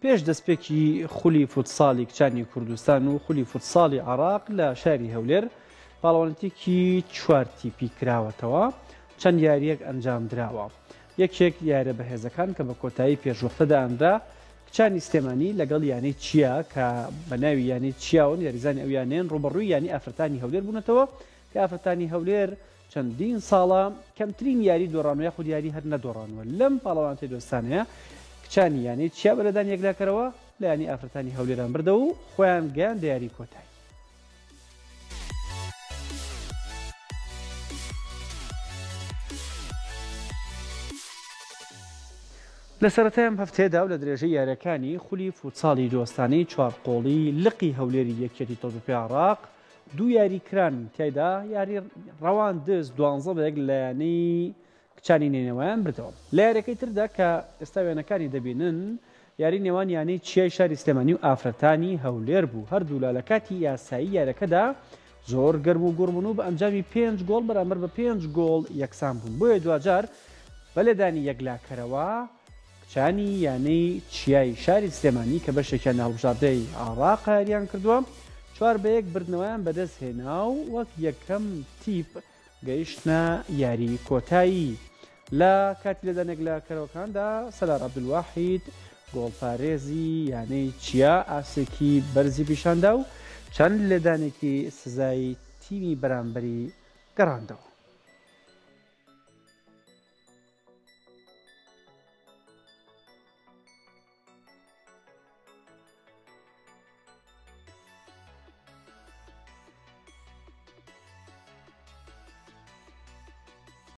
پێش دەستپێکی خولی فوتساڵی کچانی کوردستان و خولی فوتساڵی عراق لە شاری هەولێر پاڵەوانەتێکی 4 تیپی کراوەتەوە چەند یاریەک ئەنجام درراوە. یەکێک یارە بەهێزەکان کە بە کۆتایی پێشوەختەدا ئەندرا کچانی سلێمانی لەگەڵ یانەی چیا کە بە ناوی یانەی چیاون یاریزانی ئەو یانێن ڕوبەڕووی یانی ئافرەتانی هەولێر بوونەتەوە کە ئافرەتانی هەولێر چەندین ساڵە کەمترین یاری دۆڕانەوە یاخود یاری هەر نەدۆڕانوە لەم پاڵەوانتەی دۆستانەیە کچانی یانەی چیا بەلەدان یەکلاکەرەوە لە ینی ئافرەتانی هەولێران بردە و خۆیان گەیان لە یاری کۆتایی. لە سەرەتای ئەم هەفتەیەدا و لە درێژەی یاریەکانی خولی فوتساڵی دۆستانەی چوارقۆڵی لقی هەولێری یەکێتی تۆپی عراق دوو یاریکران تایدا یاری ڕەوان دەست 12 بەیەک لە یانەی کچانی نێنەوەیان بردەوە. لە یاریەکەی تردا کە ئێستا وێنەکانی دەبینن یاری نێوان یانەی چیای شاری سلێمانی و ئافرەتانی هەولێر بوو. هەردوو لە کاتی یاسایی یاریەکەدا زۆر گەرم و گوڕبوون و بە ئەنجامی 5 گۆڵ بەرامبەر بە 5 گۆڵ یەکسان بوون. بۆیە دوجار بەلێدانی یەکلاکەرەوە کچانی یانەی چیای شاری سلێمانی کە بەشێکیان هەڵبژاردەی عراق یاریان کردووە 4 بەیەک بردنەوەیان بەدەست هێنا و وەک یەکەم تیپ گەیشتنە یاری کۆتایی. لە کاتی لەدانێک لە کەرەوەکاندا سەلار عەبدولواحید گۆڵپارێزی یانەی چیا ئاسێکی بەرزی پیشاندا و چەند لێدانێکی سزای تیمی بەرامبەری گەڕاندەوە.